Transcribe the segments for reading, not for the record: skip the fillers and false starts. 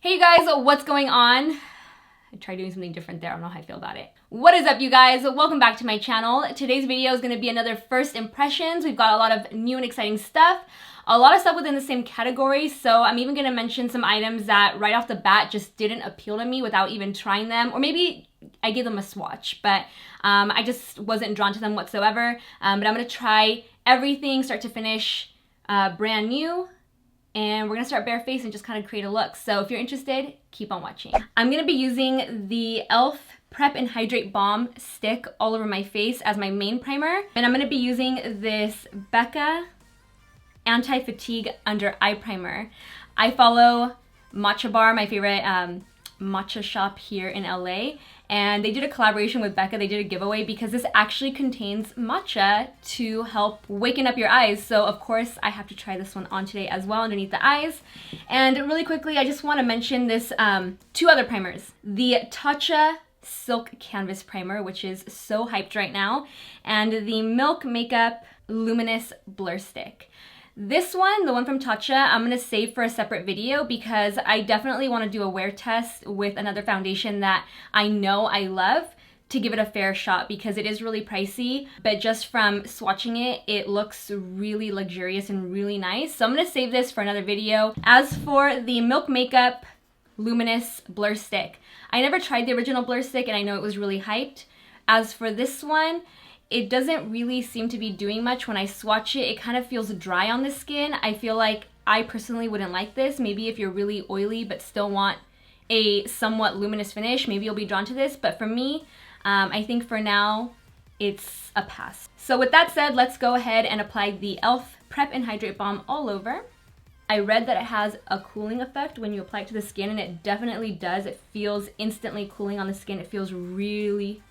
Hey you guys, what's going on? I tried doing something different there. I don't know how I feel about it. What is up, you guys? Welcome back to my channel. Today's video is going to be another first impressions. We've got a lot of new and exciting stuff. A lot of stuff within the same category, so I'm even going to mention some items that right off the bat just didn't appeal to me without even trying them, or maybe I gave them a swatch, but I just wasn't drawn to them whatsoever. But I'm going to try everything start to finish brand new. And we're gonna start barefaced and just kind of create a look. So if you're interested, keep on watching. I'm gonna be using the e.l.f. Prep and Hydrate Balm stick all over my face as my main primer. And I'm gonna be using this BECCA Anti-Fatigue Under Eye Primer. I follow Matcha Bar, my favorite matcha shop here in LA, and they did a collaboration with BECCA. They did a giveaway because this actually contains matcha to help waken up your eyes. So of course I have to try this one on today as well underneath the eyes. And really quickly, I just want to mention this two other primers. The Tatcha Silk Canvas Primer, which is so hyped right now, and the Milk Makeup Luminous Blur Stick. This one, the one from Tatcha, I'm going to save for a separate video because I definitely want to do a wear test with another foundation that I know I love to give it a fair shot because it is really pricey, but just from swatching it, it looks really luxurious and really nice. So I'm going to save this for another video. As for the Milk Makeup Luminous Blur Stick, I never tried the original blur stick and I know it was really hyped. As for this one, it doesn't really seem to be doing much. When I swatch it, it kind of feels dry on the skin. I feel like I personally wouldn't like this. Maybe if you're really oily but still want a somewhat luminous finish, maybe you'll be drawn to this. But for me, I think for now, it's a pass. So with that said, let's go ahead and apply the e.l.f. Prep and Hydrate Balm all over. I read that it has a cooling effect when you apply it to the skin, and it definitely does. It feels instantly cooling on the skin. It feels really...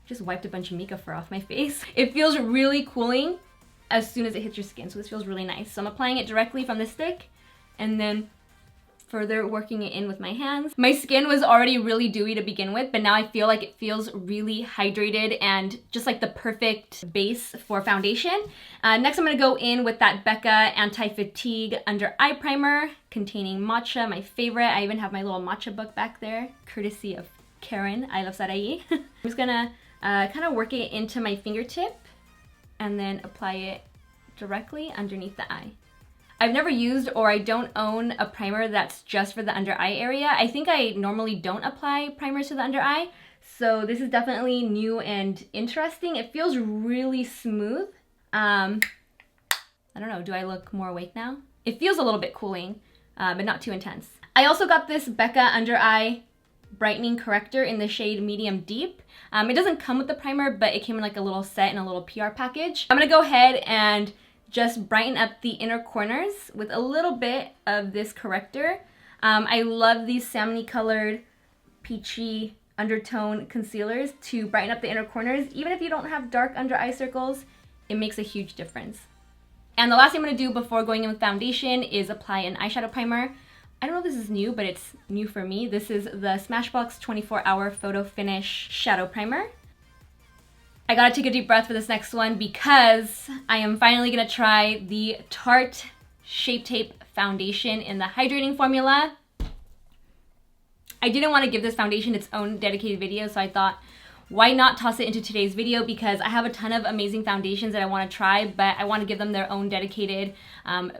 just wiped a bunch of MEEKA fur off my face. It feels really cooling as soon as it hits your skin, so this feels really nice. So I'm applying it directly from the stick and then further working it in with my hands. My skin was already really dewy to begin with, but now I feel like it feels really hydrated and just like the perfect base for foundation. Next I'm gonna go in with that BECCA Anti-Fatigue Under Eye Primer containing matcha, my favorite. I even have my little matcha book back there, courtesy of Karen, I love Saraí. I'm just gonna kind of work it into my fingertip and then apply it directly underneath the eye. I've never used, or I don't own, a primer that's just for the under eye area. I think I normally don't apply primers to the under eye, so this is definitely new and interesting. It feels really smooth. I don't know, do I look more awake now? It feels a little bit cooling, but not too intense. I also got this BECCA Under Eye Brightening Corrector in the shade Medium Deep. It doesn't come with the primer, but it came in like a little set in a little PR package. I'm gonna go ahead and just brighten up the inner corners with a little bit of this corrector. I love these salmon colored peachy undertone concealers to brighten up the inner corners. Even if you don't have dark under eye circles, it makes a huge difference. And the last thing I'm gonna do before going in with foundation is apply an eyeshadow primer. I don't know if this is new, but it's new for me. This is the SMASHBOX 24-Hour Photo Finish Shadow Primer. I gotta take a deep breath for this next one because I am finally gonna try the Tarte Shape Tape Foundation in the hydrating formula. I didn't want to give this foundation its own dedicated video, so I thought, why not toss it into today's video, because I have a ton of amazing foundations that I want to try, but I want to give them their own dedicated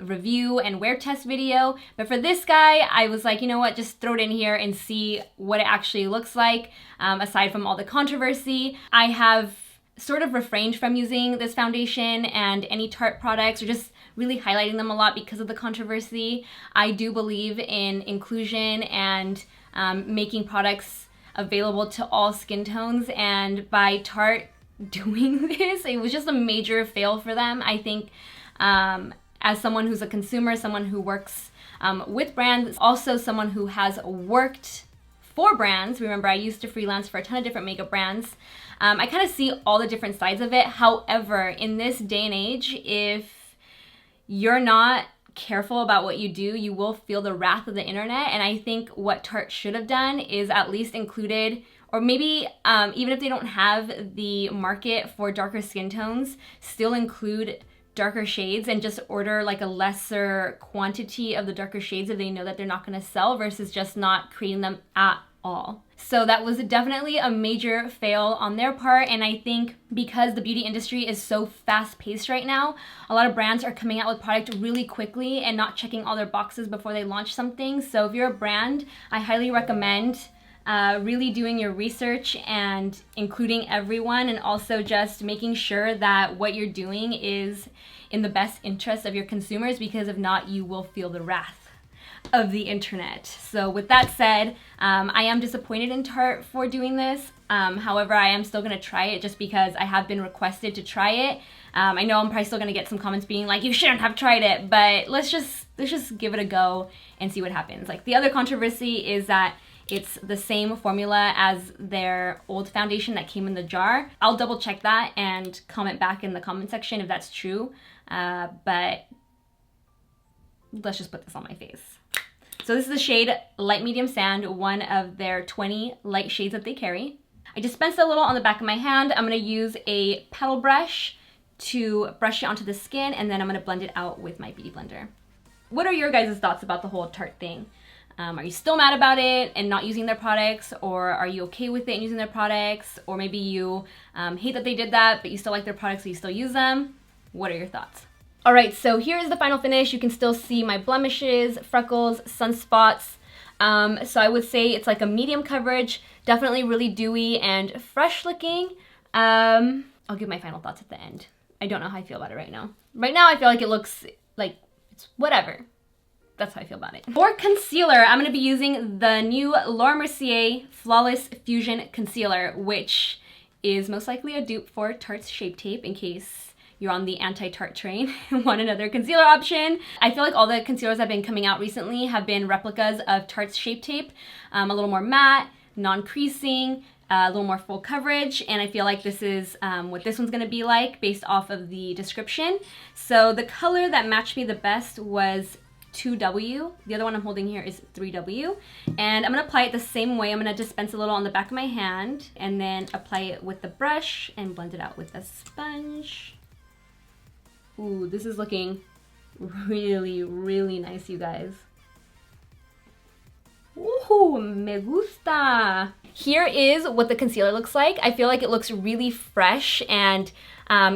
review and wear test video. But for this guy, I was like, you know what, just throw it in here and see what it actually looks like, aside from all the controversy. I have sort of refrained from using this foundation and any Tarte products, or just really highlighting them a lot because of the controversy. I do believe in inclusion and making products available to all skin tones, and by Tarte doing this, it was just a major fail for them. I think as someone who's a consumer, someone who works with brands, also someone who has worked for brands, remember I used to freelance for a ton of different makeup brands, I kind of see all the different sides of it. However, in this day and age, if you're not careful about what you do, you will feel the wrath of the internet. And I think what Tarte should have done is at least included, or maybe even if they don't have the market for darker skin tones, still include darker shades and just order like a lesser quantity of the darker shades if they know that they're not going to sell, versus just not creating them at all. So that was definitely a major fail on their part, and I think because the beauty industry is so fast-paced right now, a lot of brands are coming out with product really quickly and not checking all their boxes before they launch something. So if you're a brand, I highly recommend really doing your research and including everyone, and also just making sure that what you're doing is in the best interest of your consumers, because if not, you will feel the wrath of the internet. So with that said, I am disappointed in Tarte for doing this. However, I am still going to try it just because I have been requested to try it. I know I'm probably still going to get some comments being like, you shouldn't have tried it, but let's just give it a go and see what happens. Like, the other controversy is that it's the same formula as their old foundation that came in the jar. I'll double check that and comment back in the comment section if that's true, but let's just put this on my face. So this is the shade Light Medium Sand, one of their 20 light shades that they carry. I dispensed a little on the back of my hand. I'm going to use a paddle brush to brush it onto the skin, and then I'm going to blend it out with my beauty blender. What are your guys' thoughts about the whole Tarte thing? Are you still mad about it and not using their products, or are you okay with it and using their products? Or maybe you hate that they did that, but you still like their products, so you still use them. What are your thoughts? All right, so here is the final finish. You can still see my blemishes, freckles, sunspots. So I would say it's like a medium coverage, definitely really dewy and fresh looking. I'll give my final thoughts at the end. I don't know how I feel about it right now. Right now I feel like it looks like it's whatever. That's how I feel about it. For concealer, I'm gonna be using the new Laura Mercier Flawless Fusion Concealer, which is most likely a dupe for Tarte's Shape Tape, in case you're on the anti-Tarte train and want another concealer option. I feel like all the concealers that have been coming out recently have been replicas of Tarte's Shape Tape, a little more matte, non-creasing, a little more full coverage, and I feel like this is what this one's gonna be like based off of the description. So the color that matched me the best was 2W. The other one I'm holding here is 3W. And I'm gonna apply it the same way. I'm gonna dispense a little on the back of my hand and then apply it with the brush and blend it out with a sponge. Ooh, this is looking really, really nice, you guys. Ooh, me gusta. Here is what the concealer looks like. I feel like it looks really fresh, and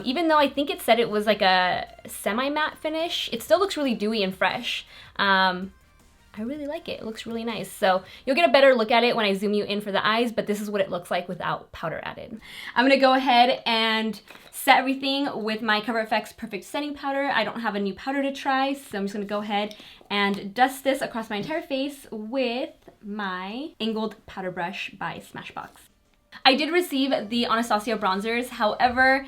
even though I think it said it was like a semi-matte finish, it still looks really dewy and fresh. I really like it. It looks really nice. So you'll get a better look at it when I zoom you in for the eyes, but this is what it looks like without powder added. I'm gonna go ahead and set everything with my Cover FX Perfect Setting Powder. I don't have a new powder to try, so I'm just gonna go ahead and dust this across my entire face with my angled powder brush by Smashbox. I did receive the Anastasia bronzers, however,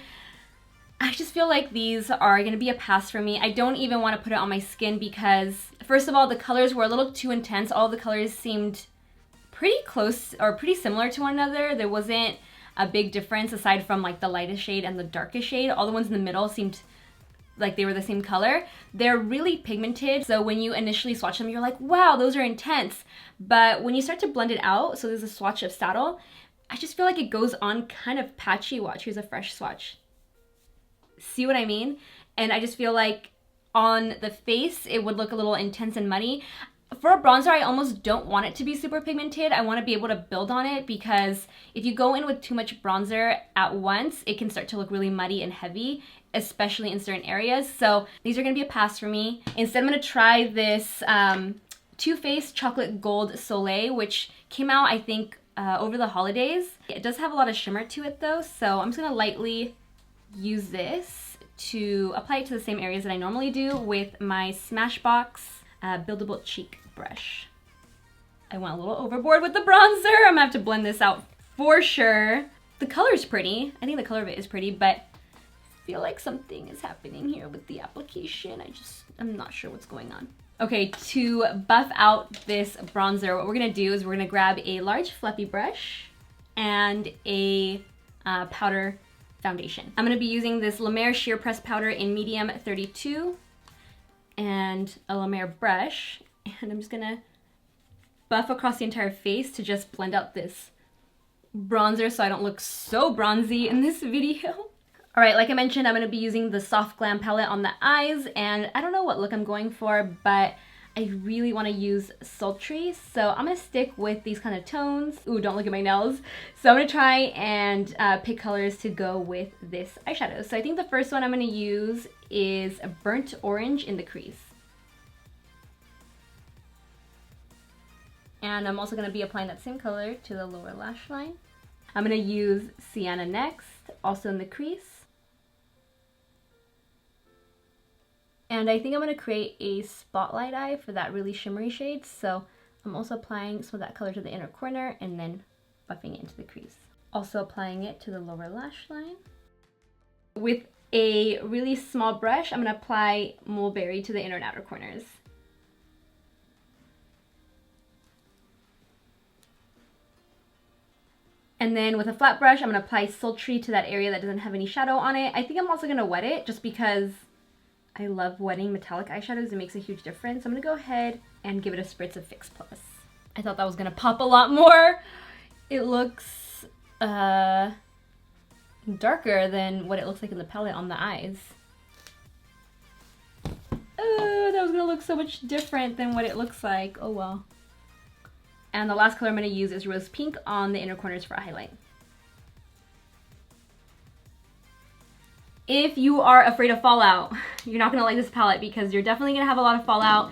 I just feel like these are gonna be a pass for me. I don't even want to put it on my skin because, first of all, the colors were a little too intense. All the colors seemed pretty close or pretty similar to one another. There wasn't a big difference aside from like the lightest shade and the darkest shade. All the ones in the middle seemed like they were the same color. They're really pigmented, so when you initially swatch them, you're like, wow, those are intense. But when you start to blend it out, so there's a swatch of saddle, I just feel like it goes on kind of patchy. Watch, here's a fresh swatch. See what I mean? And I just feel like on the face, it would look a little intense and muddy. For a bronzer, I almost don't want it to be super pigmented. I want to be able to build on it, because if you go in with too much bronzer at once, it can start to look really muddy and heavy, especially in certain areas. So these are going to be a pass for me. Instead, I'm going to try this Too Faced Chocolate Gold Soleil, which came out, I think, over the holidays. It does have a lot of shimmer to it though, so I'm just going to lightly use this to apply it to the same areas that I normally do with my Smashbox Buildable Cheek brush. I went a little overboard with the bronzer. I'm gonna have to blend this out for sure. The color's pretty. I think the color of it is pretty, but I feel like something is happening here with the application. I'm not sure what's going on. Okay, to buff out this bronzer, what we're gonna do is we're gonna grab a large fluffy brush and a powder foundation. I'm gonna be using this La Mer Sheer Press Powder in medium 32 and a La Mer brush, and I'm just gonna buff across the entire face to just blend out this bronzer so I don't look so bronzy in this video. All right, like I mentioned, I'm gonna be using the Soft Glam palette on the eyes, and I don't know what look I'm going for, but I really wanna use sultry, so I'm gonna stick with these kind of tones. Ooh, don't look at my nails. So I'm gonna try and pick colors to go with this eyeshadow. So I think the first one I'm gonna use is a burnt orange in the crease. And I'm also gonna be applying that same color to the lower lash line. I'm gonna use Sienna next, also in the crease. And I think I'm going to create a spotlight eye for that really shimmery shade. So I'm also applying some of that color to the inner corner and then buffing it into the crease. Also applying it to the lower lash line. With a really small brush, I'm going to apply Mulberry to the inner and outer corners. And then with a flat brush, I'm going to apply Sultry to that area that doesn't have any shadow on it. I think I'm also going to wet it just because I love wetting metallic eyeshadows. It makes a huge difference. I'm gonna go ahead and give it a spritz of Fix Plus. I thought that was gonna pop a lot more. It looks darker than what it looks like in the palette on the eyes. Oh, that was gonna look so much different than what it looks like. Oh well. And the last color I'm gonna use is Rose Pink on the inner corners for a highlight. If you are afraid of fallout, you're not gonna like this palette because you're definitely gonna have a lot of fallout.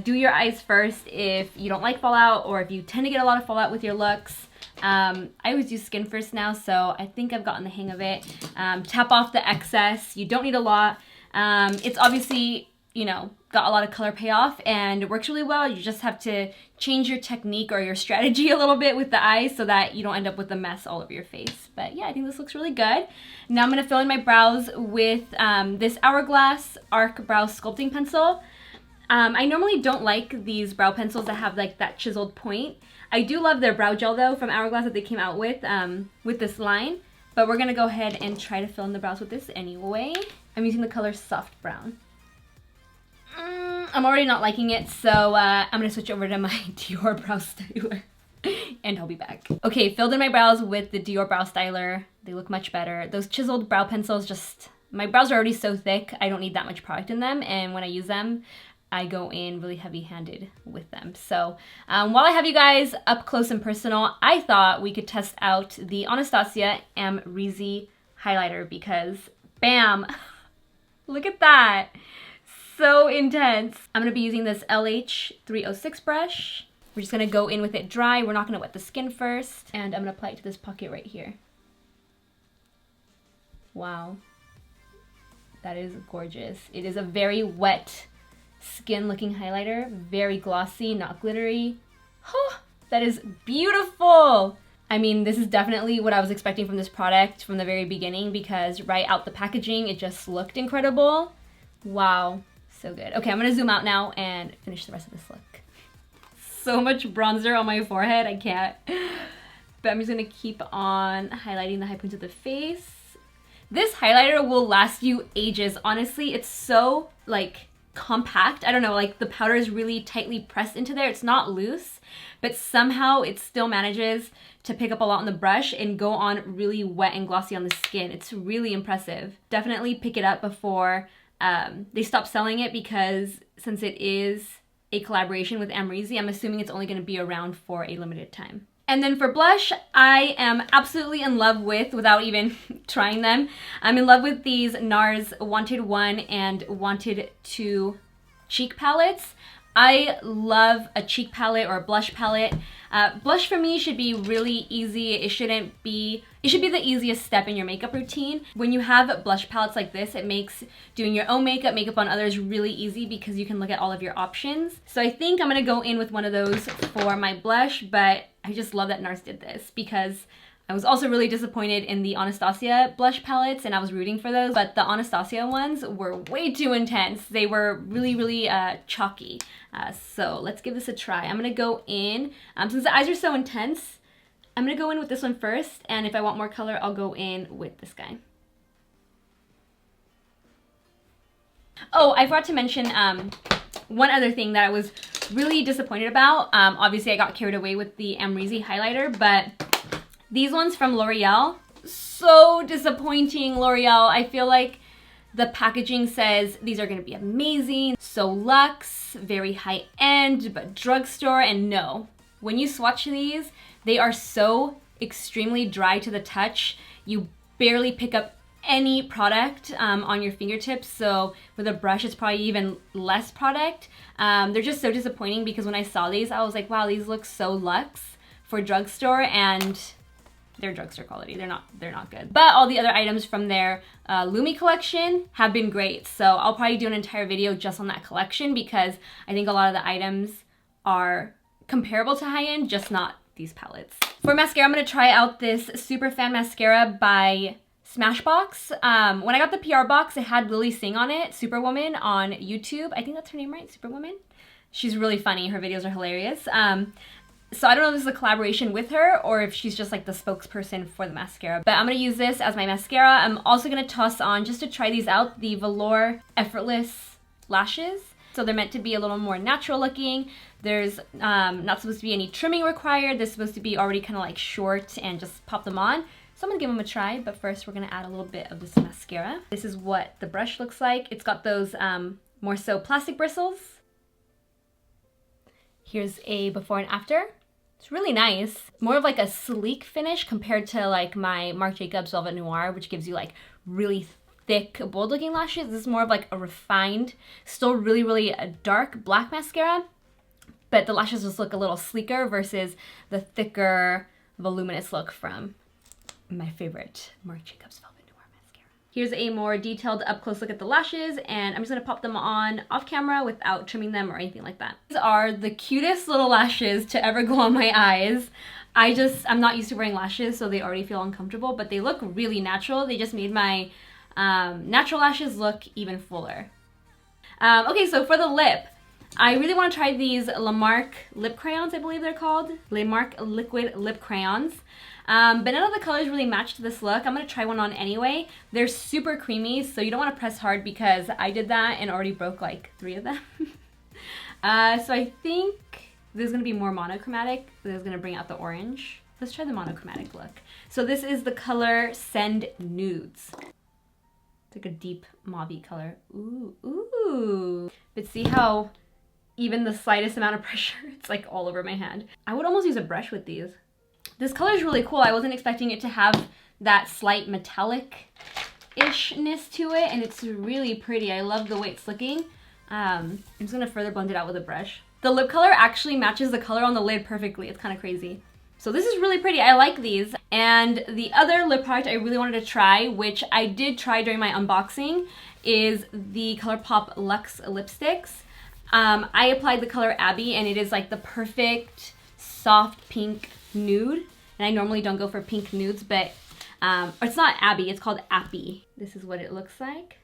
Do your eyes first if you don't like fallout or if you tend to get a lot of fallout with your looks. I always do skin first now, so I think I've gotten the hang of it. Tap off the excess. You don't need a lot. It's obviously, you know, got a lot of color payoff and it works really well. You just have to change your technique or your strategy a little bit with the eyes so that you don't end up with a mess all over your face. But yeah, I think this looks really good. Now I'm gonna fill in my brows with this Hourglass Arc Brow Sculpting Pencil. I normally don't like these brow pencils that have like that chiseled point. I do love their brow gel though from Hourglass that they came out with this line. But we're gonna go ahead and try to fill in the brows with this anyway. I'm using the color Soft Brown. I'm already not liking it, so I'm gonna switch over to my Dior Brow Styler and I'll be back. Okay, filled in my brows with the Dior Brow Styler. They look much better. Those chiseled brow pencils just, my brows are already so thick, I don't need that much product in them, and when I use them, I go in really heavy-handed with them. So while I have you guys up close and personal, I thought we could test out the Anastasia AMREZY highlighter because, bam, look at that. So intense. I'm gonna be using this LH306 brush. We're just gonna go in with it dry. We're not gonna wet the skin first. And I'm gonna apply it to this pocket right here. Wow. That is gorgeous. It is a very wet skin looking highlighter. Very glossy, not glittery. Oh, that is beautiful. I mean, this is definitely what I was expecting from this product from the very beginning because right out the packaging, it just looked incredible. Wow. So good. Okay, I'm gonna zoom out now and finish the rest of this look. So much bronzer on my forehead, I can't. But I'm just gonna keep on highlighting the high points of the face. This highlighter will last you ages. Honestly, it's so like compact. I don't know, like the powder is really tightly pressed into there. It's not loose, but somehow it still manages to pick up a lot on the brush and go on really wet and glossy on the skin. It's really impressive. Definitely pick it up before they stop selling it because since it is a collaboration with AMREZY, I'm assuming it's only going to be around for a limited time. And then for blush, I am absolutely in love with, without even trying them, I'm in love with these NARS Wanted 1 and Wanted 2 cheek palettes. I love a cheek palette or a blush palette. Blush for me should be really easy. It should be the easiest step in your makeup routine. When you have blush palettes like this, it makes doing your own makeup on others really easy because you can look at all of your options. So I think I'm gonna go in with one of those for my blush, but I just love that NARS did this because I was also really disappointed in the Anastasia blush palettes and I was rooting for those, but the Anastasia ones were way too intense. They were really, really chalky. So let's give this a try. I'm gonna go in, since the eyes are so intense, I'm gonna go in with this one first, and if I want more color, I'll go in with this guy. Oh, I forgot to mention one other thing that I was really disappointed about. Obviously, I got carried away with the AMREZY highlighter, but these ones from L'Oreal, so disappointing, L'Oreal. I feel like the packaging says these are gonna be amazing, so luxe, very high end, but drugstore, and no. When you swatch these, they are so extremely dry to the touch. You barely pick up any product on your fingertips, so with a brush it's probably even less product. They're just so disappointing because when I saw these, I was like, wow, these look so luxe for drugstore, and they're drugstore quality. They're not good. But all the other items from their Lumi collection have been great, so I'll probably do an entire video just on that collection because I think a lot of the items are comparable to high-end, just not these palettes. For mascara, I'm gonna try out this Super Fan Mascara by SMASHBOX. When I got the PR box, it had Lily Singh on it, Superwoman on YouTube. I think that's her name, right? Superwoman? She's really funny. Her videos are hilarious. So I don't know if this is a collaboration with her or if she's just like the spokesperson for the mascara. But I'm gonna use this as my mascara. I'm also gonna toss on, just to try these out, the VELOUR Effortless lashes. So they're meant to be a little more natural looking. There's not supposed to be any trimming required. They're supposed to be already kind of like short and just pop them on. So I'm gonna give them a try, but first we're gonna add a little bit of this mascara. This is what the brush looks like. It's got those more so plastic bristles. Here's a before and after. It's really nice. More of like a sleek finish compared to like my Marc Jacobs Velvet Noir, which gives you like really thick, bold looking lashes. This is more of like a refined, still really dark black mascara, but the lashes just look a little sleeker versus the thicker, voluminous look from my favorite Marc Jacobs Velvet Noir mascara. Here's a more detailed up close look at the lashes, and I'm just gonna pop them on off camera without trimming them or anything like that. These are the cutest little lashes to ever go on my eyes. I'm not used to wearing lashes, so they already feel uncomfortable, but they look really natural. They just made my natural lashes look even fuller. Okay, so for the lip, I really want to try these Le Marc lip crayons, I believe they're called. Le Marc liquid lip crayons. But none of the colors really match to this look. I'm going to try one on anyway. They're super creamy, so you don't want to press hard because I did that and already broke like 3 of them. So I think this is going to be more monochromatic. This is going to bring out the orange. Let's try the monochromatic look. So this is the color Send Nudes. It's like a deep mauve color. Ooh. But see how even the slightest amount of pressure, it's like all over my hand. I would almost use a brush with these. This color is really cool. I wasn't expecting it to have that slight metallic-ishness to it, and it's really pretty. I love the way it's looking. I'm just gonna further blend it out with a brush. The lip color actually matches the color on the lid perfectly. It's kind of crazy. So this is really pretty. I like these. And the other lip product I really wanted to try, which I did try during my unboxing, is the ColourPop Luxe lipsticks. I applied the color Abby, and it is like the perfect soft pink nude. And I normally don't go for pink nudes, but it's not Abby, it's called APPY. This is what it looks like.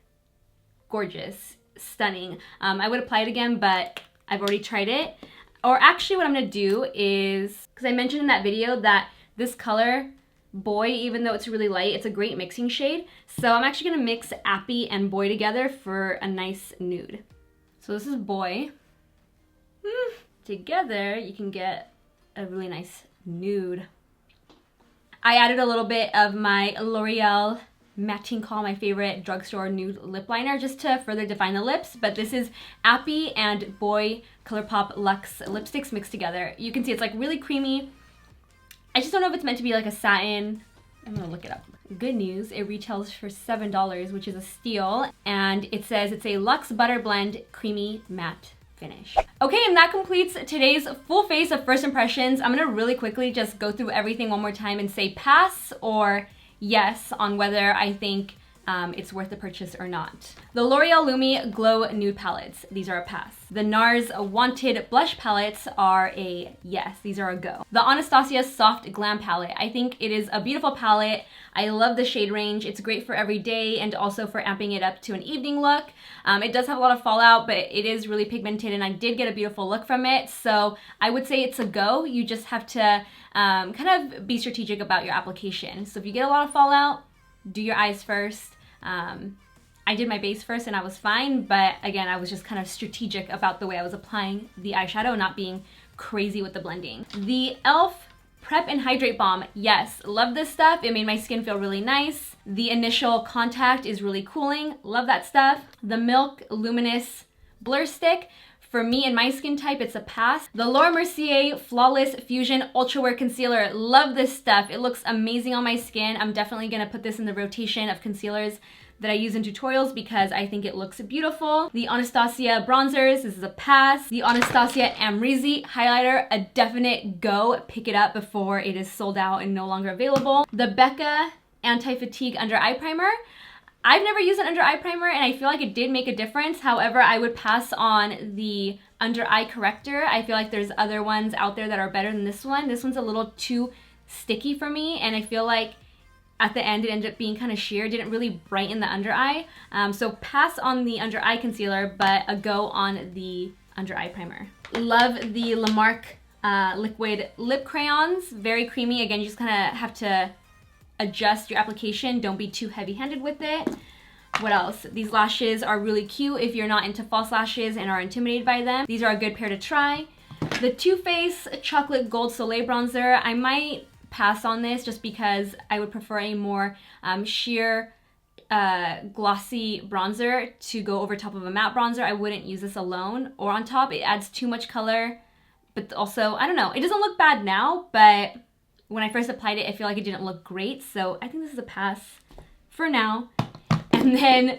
Gorgeous, stunning. I would apply it again, but I've already tried it. Or actually what I'm gonna do is, because I mentioned in that video that this color, Boy, even though it's really light, it's a great mixing shade. So I'm actually gonna mix APPY and Boy together for a nice nude. So this is Boy. Together, you can get a really nice nude. I added a little bit of my L'Oreal Matching Call, my favorite drugstore nude lip liner, just to further define the lips. But this is APPY and Boy ColourPop Luxe lipsticks mixed together. You can see it's like really creamy. I just don't know if it's meant to be like a satin. I'm gonna look it up. Good news, it retails for $7, which is a steal. And it says it's a Luxe Butter Blend Creamy Matte Finish. Okay, and that completes today's full face of first impressions. I'm gonna really quickly just go through everything one more time and say pass or yes on whether I think it's worth the purchase or not. The L'Oreal Lumi Glow Nude Palettes, these are a pass. The NARS Wanted Blush Palettes are a yes, these are a go. The Anastasia Soft Glam Palette, I think it is a beautiful palette. I love the shade range. It's great for every day and also for amping it up to an evening look. It does have a lot of fallout, but it is really pigmented and I did get a beautiful look from it. So I would say it's a go. You just have to kind of be strategic about your application. So if you get a lot of fallout, do your eyes first. I did my base first and I was fine, but again, I was just kind of strategic about the way I was applying the eyeshadow, not being crazy with the blending. The e.l.f. Prep and Hydrate Balm. Yes, love this stuff. It made my skin feel really nice. The initial contact is really cooling. Love that stuff. The Milk Luminous Blur Stick. For me and my skin type, it's a pass. The Laura Mercier Flawless Fusion Ultra Wear Concealer. Love this stuff. It looks amazing on my skin. I'm definitely gonna put this in the rotation of concealers that I use in tutorials because I think it looks beautiful. The Anastasia Bronzers, this is a pass. The Anastasia AMREZY Highlighter, a definite go. Pick it up before it is sold out and no longer available. The BECCA Anti-Fatigue Under Eye Primer. I've never used an under eye primer and I feel like it did make a difference. However, I would pass on the under eye corrector. I feel like there's other ones out there that are better than this one. This one's a little too sticky for me and I feel like at the end it ended up being kind of sheer. It didn't really brighten the under eye. So pass on the under eye concealer, but a go on the under eye primer. Love the LAMARC liquid lip crayons. Very creamy. Again, you just kind of have to adjust your application. Don't be too heavy-handed with it. What else? These lashes are really cute if you're not into false lashes and are intimidated by them. These are a good pair to try. The Too Faced Chocolate Gold Soleil Bronzer. I might pass on this just because I would prefer a more sheer glossy bronzer to go over top of a matte bronzer. I wouldn't use this alone or on top. It adds too much color, but also, I don't know. It doesn't look bad now, but when I first applied it, I feel like it didn't look great, so I think this is a pass for now. And then,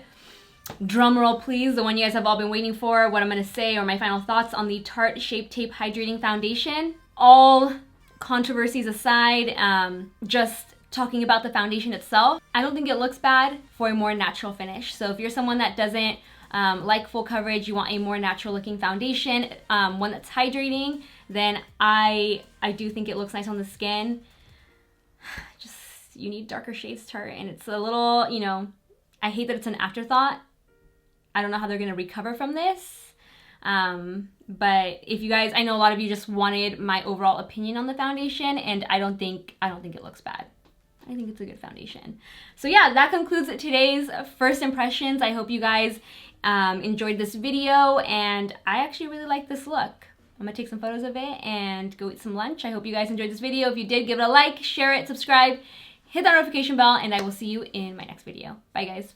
drum roll please, the one you guys have all been waiting for, what I'm gonna say or my final thoughts on the Tarte Shape Tape Hydrating Foundation. All controversies aside, just talking about the foundation itself, I don't think it looks bad for a more natural finish. So if you're someone that doesn't like full coverage, you want a more natural looking foundation, one that's hydrating, then I do think it looks nice on the skin. Just, you need darker shades, Tarte, and it's a little, you know, I hate that it's an afterthought. I don't know how they're gonna recover from this. But if you guys, I know a lot of you just wanted my overall opinion on the foundation, and I don't think it looks bad. I think it's a good foundation. So yeah, that concludes today's first impressions. I hope you guys enjoyed this video, and I actually really like this look. I'm gonna take some photos of it and go eat some lunch. I hope you guys enjoyed this video. If you did, give it a like, share it, subscribe, hit that notification bell, and I will see you in my next video. Bye guys.